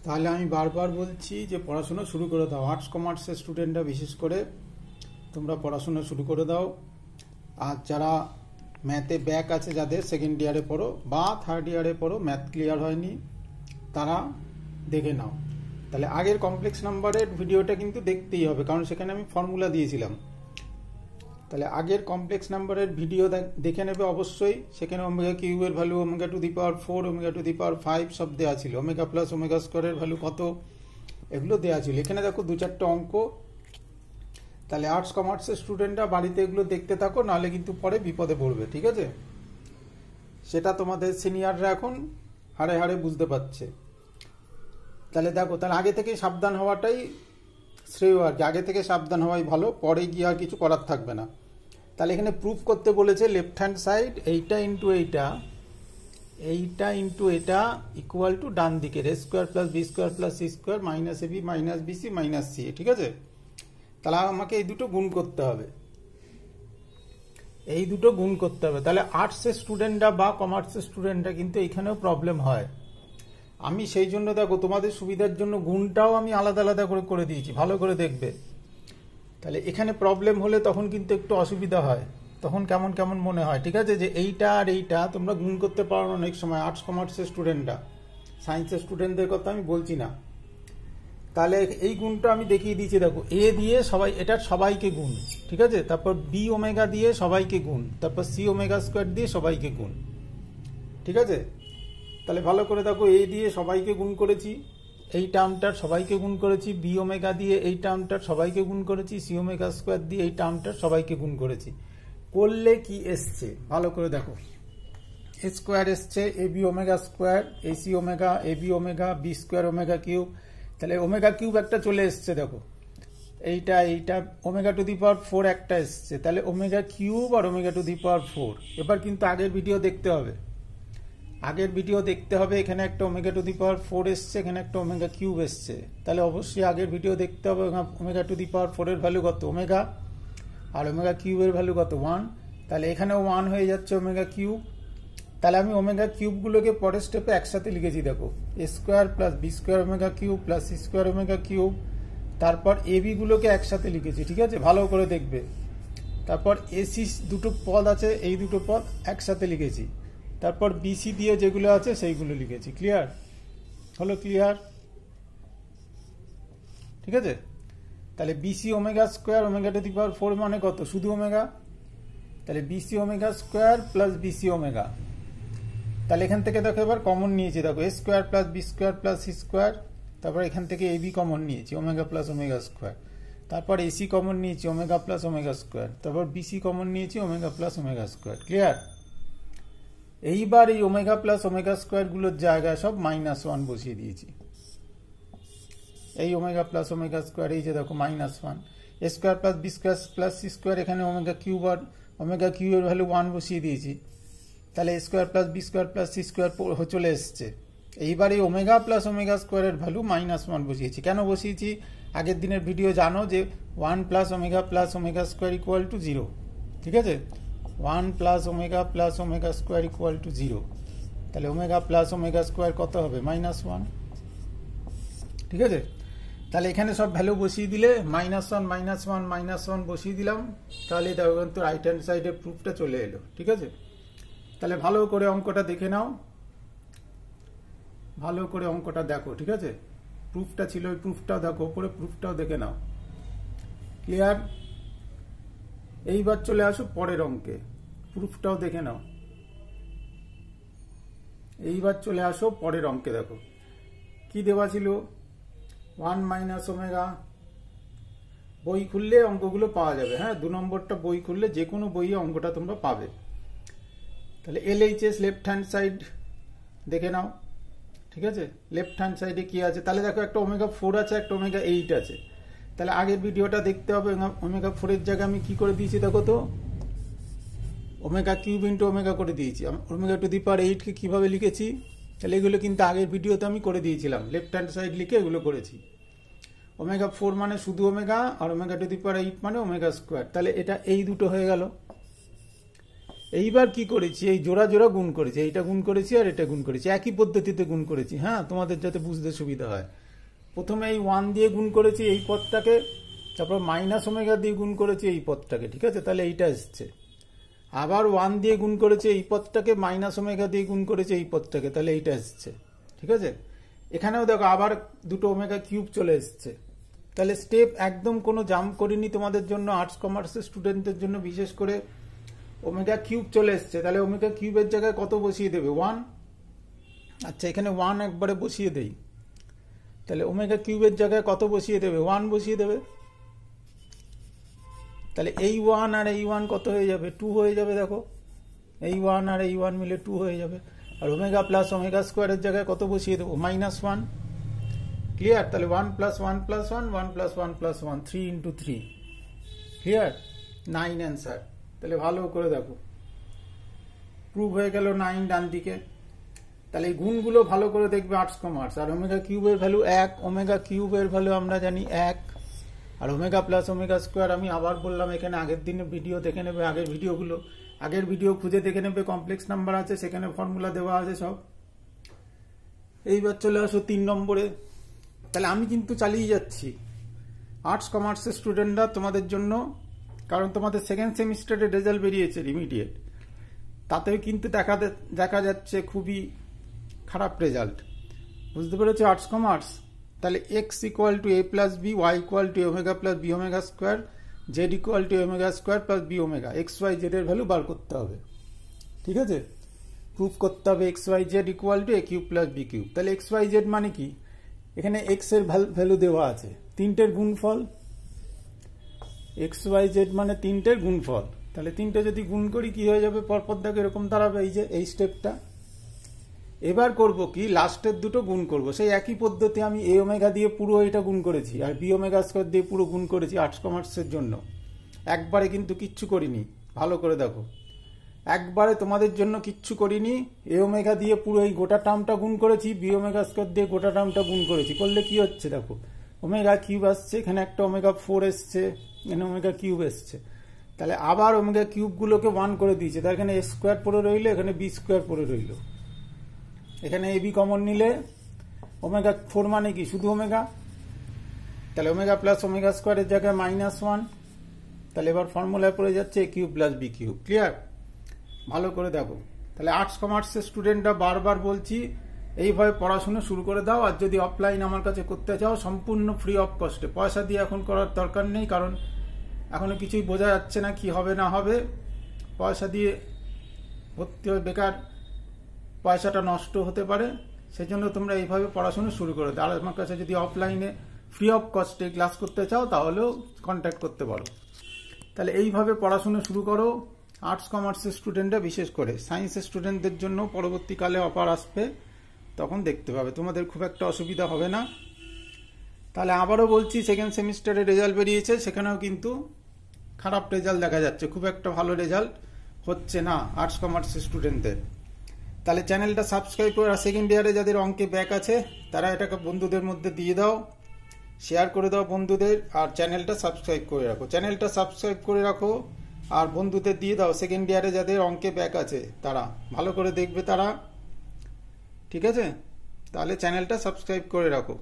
তাহলে আমি বারবার বলছি যে পড়াশোনা শুরু করে দাও। আর্টস কমার্সের স্টুডেন্টরা বিশেষ করে তোমরা পড়াশোনা শুরু করে দাও। আর যারা ম্যাথে ব্যাক আছে, যাদের সেকেন্ড ইয়ারে পড়ো বা থার্ড ইয়ারে পড়ো, ম্যাথ ক্লিয়ার হয়নি, তারা দেখে নাও। তাহলে আগের কমপ্লেক্স নাম্বারের ভিডিওটা কিন্তু দেখতেই হবে, কারণ সেখানে আমি ফর্মুলা দিয়েছিলাম। তাহলে আগের কমপ্লেক্স নাম্বারের ভিডিও দেখে নেবে অবশ্যই। সেখানে ওমেগা কিউবের value, omega to the power 4, omega to the power 5 সব দেওয়া ছিল। ওমেগা প্লাস ওমেগা স্কোয়ারের ভ্যালু কত, এগুলো দেওয়া ছিল। এখানে দেখো 2-4টা অঙ্ক। তাহলে আর্টস কমার্সের স্টুডেন্টরা বাড়িতে এগুলো দেখতে থাকো, নাহলে কিন্তু পরে বিপদে পড়বে, ঠিক আছে? সেটা তোমাদের সিনিয়ররা এখন হাড়ে হাড়ে বুঝতে পারছে। তাহলে দেখো, তাহলে আগে থেকে সাবধান হওয়াটাই শ্রেয় আর কি। আগে থেকে সাবধান হওয়াই ভালো, পরে গিয়ে আর কিছু করার থাকবে না। তাহলে এখানে প্রুফ করতে বলেছে লেফট হ্যান্ড সাইড এইটা ইন্টু এটা ইকুয়াল টু ডান দিকের A square plus B square plus C square minus A B minus BC minus C, ঠিক আছে? তাহলে আমাকে এই দুটো গুণ করতে হবে, তাহলে আর্টসের স্টুডেন্টরা বা কমার্সের স্টুডেন্টরা কিন্তু এখানেও প্রবলেম হয়। আমি সেই জন্য দেখো তোমাদের সুবিধার জন্য গুণটাও আমি আলাদা আলাদা করে দিয়েছি, ভালো করে দেখবে। তাহলে এখানে প্রবলেম হলে তখন কিন্তু একটু অসুবিধা হয়, তখন কেমন কেমন মনে হয়, ঠিক আছে? যে এইটা আর এইটা তোমরা গুণ করতে পারো না অনেক সময়, আর্টস কমার্সের স্টুডেন্টরা। সায়েন্সের স্টুডেন্টদের কথা আমি বলছি না। তাহলে এই গুণটা আমি দেখিয়ে দিয়েছি, দেখো এ দিয়ে সবাই, এটা সবাইকে গুণ, ঠিক আছে? তারপর বি ওমেগা দিয়ে সবাইকে গুণ, তারপর সি ওমেগা স্কোয়ার দিয়ে সবাইকে গুণ, ঠিক আছে? তাহলে ভালো করে দেখো, এ দিয়ে সবাইকে গুণ করেছি, এই টার্মটার সবাইকে গুণ করেছি, বি ওমেগা দিয়ে এই টার্মটার সবাইকে গুণ করেছি, সি ওমেগা স্কোয়ার দিয়ে এই টার্মটার সবাইকে গুণ করেছি। করলে কি এসছে ভালো করে দেখো, এ স্কোয়ার এসছে, A B omega square, A C omega, A B omega, B square omega cube. তাহলে ওমেগা কিউব একটা চলে এসছে, দেখো এইটা ওমেগা টু দি পাওয়ার 4 একটা এসছে। তাহলে ওমেগা কিউব আর ওমেগা টু দি পাওয়ার 4। এবার কিন্তু আগের ভিডিও দেখতে হবে, এখানে একটা ওমেগা টু দি পাওয়ার 4 এসছে, এখানে একটা ওমেগা কিউব এসছে। তাহলে অবশ্যই আগের ভিডিও দেখতে হবে। ওমেগা টু দি পাওয়ার 4 এর ভ্যালু কত, ওমেগা, আর ওমেগা কিউবের ভ্যালু কত, 1। তাহলে এখানেও 1 হয়ে যাচ্ছে ওমেগা কিউব। তাহলে আমি ওমেগা কিউবগুলোকে পরের স্টেপে একসাথে লিখেছি, দেখো A square plus B square omega cube plus C square omega cube. তারপর এ বি গুলোকে একসাথে লিখেছি, ঠিক আছে? ভালো করে দেখবে। তারপর এসি দুটো পদ আছে, এই দুটো পদ একসাথে লিখেছি। তারপর বিসি দিয়ে যেগুলো আছে সেইগুলো লিখেছি। ক্লিয়ার হলো? ক্লিয়ার, ঠিক আছে? তাহলে BC omega square omega to the power 4 মানে কত, শুধু ওমেগা। তাহলে BC omega square plus BC omega. তাহলে এখান থেকে দেখো এবার কমন নিয়েছি, দেখো A square plus B square plus C square. তারপর এখান থেকে এ বি কমন নিয়েছি, ওমেগা প্লাস ওমেগা স্কোয়ার। তারপর এসি কমন নিয়েছি, ওমেগা প্লাস ওমেগা স্কোয়ার। তারপর বিসি কমন নিয়েছি, omega plus omega square. Clear? এইবার এই ওমেগা প্লাস ওমেগা স্কোয়ার গুলোর জায়গায় সব -1 বসিয়ে দিয়েছি। এই ওমেগা প্লাস ওমেগা স্কোয়ার, এই যে দেখো -1, A square plus B square plus C square. এখানে ওমেগা কিউব আর ওমেগা কিউবের ভ্যালু 1 বসিয়ে দিয়েছি। তাহলে A square plus B square plus C square চলে এসছে। এইবার এই ওমেগা প্লাস ওমেগা স্কোয়ারের ভ্যালু -1 বসিয়েছি। কেন বসিয়েছি? আগের দিনের ভিডিও জানো যে 1 plus omega square equal to 0, ঠিক আছে? 1 plus omega square equal to 0। তাহলে ওমেগা প্লাস ওমেগা স্কোয়ার কত হবে, -1, ঠিক আছে? তাহলে এখানে সব ভ্যালু বসিয়ে দিলে -1 বসিয়ে দিলাম। তাহলে দেখো কিন্তু রাইট হ্যান্ড সাইডে প্রুফটা চলে এলো, ঠিক আছে? তাহলে ভালো করে অঙ্কটা দেখে নাও, ভালো করে অঙ্কটা দেখো, ঠিক আছে? প্রুফটা ছিল, ওই প্রুফটাও দেখো, উপরে প্রুফটাও দেখে নাও। ক্লিয়ার? এইবার চলে আসো পরের অঙ্কে, প্রুফটাও দেখে নাও। এইবার চলে আসো পরের অঙ্কে, দেখো কি দেওয়া ছিল, 1 মাইনাস ওমেগা। বই খুললে অঙ্কগুলো পাওয়া যাবে, হ্যাঁ? 2 নম্বরটা বই খুললে যে কোনো বইয়ে অঙ্কটা তোমরা পাবে। তাহলে LHS লেফট হ্যান্ড সাইড দেখে নাও, ঠিক আছে? লেফট হ্যান্ড সাইডে কি আছে? তাহলে দেখো একটা ওমেগা 4 আছে, একটা ওমেগা 8 আছে। তাহলে আগের ভিডিওটা দেখতে হবে। ওমেগা 4 এর জায়গায় আমি কি করে দিয়েছি দেখো তো, ওমেগা কিউব ইন্টু ওমেগা করে দিয়েছি। ওমেগা টু দি পাওয়ার 8 কে কিভাবে লিখেছি, তাহলে এগুলো কিন্তু আগের ভিডিওতে আমি করে দিয়েছিলাম, লেফট হ্যান্ড সাইড লিখে এগুলো করেছি। ওমেগা 4 মানে শুধু ওমেগা, আর ওমেগা টু দি পাওয়ার 8 মানে ওমেগা স্কোয়ার। তাহলে এটা এই দুটো হয়ে গেল। এইবার কি করেছি, এই জোড়া জোড়া গুণ করেছি, এইটা গুণ করেছি আর এটা গুণ করেছি, একই পদ্ধতিতে গুণ করেছি। হ্যাঁ, তোমাদের যাতে বুঝতে সুবিধা হয়। প্রথমে এই 1 দিয়ে গুণ করেছি এই পদটাকে, তারপর মাইনাস ওমেগা দিয়ে গুণ করেছি এই পদটাকে, ঠিক আছে? তাহলে এইটা এসছে। আবার 1 দিয়ে গুণ করেছে এই পদটাকে, মাইনাস ওমেগা দিয়ে গুণ করেছে এই পদটাকে, তাহলে এইটা এসছে, ঠিক আছে? এখানেও দেখো আবার দুটো ওমেগা কিউব চলে এসছে। তাহলে স্টেপ একদম কোনো জাম্প করিনি তোমাদের জন্য, আর্টস কমার্সের স্টুডেন্টদের জন্য বিশেষ করে। ওমেগা কিউব চলে এসছে, তাহলে ওমেগা কিউবের জায়গায় কত বসিয়ে দেবে? 1। আচ্ছা, এখানে 1 একবারে বসিয়ে দেই। তাহলে ওমেগা কিউবের জায়গায় কত বসিয়ে দেবে? 1 বসিয়ে দেবে। তাহলে এই 1 আর এই 1 কত হয়ে যাবে? 2 হয়ে যাবে। দেখো, এই 1 আর এই 1 মিলে 2 হয়ে যাবে। আর ওমেগা প্লাস ওমেগা স্কোয়ারের জায়গায় কত বসিয়ে দেবো? -1। ক্লিয়ার? তাহলে 1 + 1 + 1, 1 + 1 + 1, 3 × 3। ক্লিয়ার? 9 অ্যান্সার। তাহলে ভালো করে দেখো, প্রুভ হয়ে গেল 9 ডান দিকে। তাহলে এই গুণগুলো ভালো করে দেখবে আর্টস কমার্স। আর ওমেগা কিউবের ভ্যালু 1, ওমেগা কিউবের ভ্যালু আমরা জানি 1। আর ওমেগা প্লাস ওমেগা স্কোয়ার আমি আবার বললাম, এখানে আগের দিনের ভিডিও দেখে নেবে, আগের ভিডিও খুঁজে দেখে নেবে, কমপ্লেক্স নাম্বার আছে, সেখানে ফর্মুলা দেওয়া আছে সব। এইবার চলে আসো 3 নম্বরে। তাহলে আমি কিন্তু চালিয়ে যাচ্ছি আর্টস কমার্সের স্টুডেন্টরা তোমাদের জন্য, কারণ তোমাদের সেকেন্ড সেমিস্টারের রেজাল্ট বেরিয়েছে ইমিডিয়েট, তাতেও কিন্তু দেখা যাচ্ছে খুবই খারাপ রেজাল্ট। বুঝতে পেরেছো আর্টস কমার্স? তাহলে x = a + b, y = omega + b omega square, z = omega square + b omega, x y z এর ভ্যালু বার করতে হবে, ঠিক আছে? প্রুফ করতে হবে x y z = a³ + b³। তাহলে x y z মানে কি? এখানে x এর ভ্যালু দেওয়া আছে, তিনটের গুণফল। x y z মানে তিনটের গুণফল। তাহলে তিনটে যদি গুণ করি কি হয়ে যাবে? পরপর দেখো এরকম দাঁড়াবে, এই যে এই স্টেপটা। এবার করব কি, লাস্টের দুটো গুণ করব। সেই একই পদ্ধতি, আমি a ওমেগা দিয়ে পুরো এটা গুণ করেছি আর b ওমেগা স্কয়ার দিয়ে পুরো গুণ করেছি আর্টস কমার্সের জন্য। একবারে কিন্তু কিচ্ছু করিনি, ভালো করে দেখো। একবারে তোমাদের জন্য কিচ্ছু করিনি। a ওমেগা দিয়ে পুরো এই গোটা টার্মটা গুণ করেছি, b ওমেগা স্কয়ার দিয়ে গোটা টার্মটা গুণ করেছি। করলে কি হচ্ছে দেখো, ওমেগা কিউব আসছে, এখানে একটা ওমেগা 4 এসছে, এখানে ওমেগা কিউব এসছে। তাহলে আবার ওমেগা কিউবগুলোকে 1 করে দিয়েছে, তার এখানে a স্কয়ার পড়ে রইল, এখানে b স্কয়ার পড়ে রইল। এখানে ab কমন নিলে ওমেগা 4 মানে কি? শুধু ওমেগা। তাহলে ওমেগা প্লাস ওমেগা স্কোয়ারের জায়গায় -1। তাহলে এবার ফর্মুলায় পড়ে যাচ্ছে a³ + b³। ক্লিয়ার? ভালো করে দেখো। তাহলে আর্টস কমার্সের স্টুডেন্টরা বারবার বলছি, এইভাবে পড়াশোনা শুরু করে দাও। আর যদি অফলাইন আমার কাছে করতে চাও, সম্পূর্ণ ফ্রি অফ কস্টে, পয়সা দিয়ে এখন করার দরকার নেই, কারণ এখনো কিছুই বোঝা যাচ্ছে না কি হবে না হবে। পয়সা দিয়ে ভর্তি হয়ে বেকার পয়সাটা নষ্ট হতে পারে, সেজন্য তোমরা এইভাবে পড়াশোনা শুরু করে দাও। আর আমার কাছে যদি অফলাইনে ফ্রি অফ কস্টে ক্লাস করতে চাও, তাহলেও কন্ট্যাক্ট করতে পারো। তাহলে এইভাবে পড়াশোনা শুরু করো আর্টস কমার্সের স্টুডেন্টরা, বিশেষ করে সায়েন্সের স্টুডেন্টদের জন্য পরবর্তীকালে অফার আসবে, তখন দেখতে পাবে, তোমাদের খুব একটা অসুবিধা হবে না। তাহলে আবারও বলছি, সেকেন্ড সেমিস্টারের রেজাল্ট বেরিয়েছে, সেখানেও কিন্তু খারাপ রেজাল্ট দেখা যাচ্ছে, খুব একটা ভালো রেজাল্ট হচ্ছে না আর্টস কমার্সের স্টুডেন্টদের। তাহলে চ্যানেলটা সাবস্ক্রাইব করে, আর সেকেন্ড ইয়ারে যাদের অঙ্কে ব্যাক আছে তারা এটাকে বন্ধুদের মধ্যে দিয়ে দাও, শেয়ার করে দাও বন্ধুদের, আর চ্যানেলটা সাবস্ক্রাইব করে রাখো। চ্যানেলটা সাবস্ক্রাইব করে রাখো আর বন্ধুদের দিয়ে দাও, সেকেন্ড ইয়ারে যাদের অঙ্কে ব্যাক আছে তারা ভালো করে দেখবে তারা, ঠিক আছে? তাহলে চ্যানেলটা সাবস্ক্রাইব করে রাখো।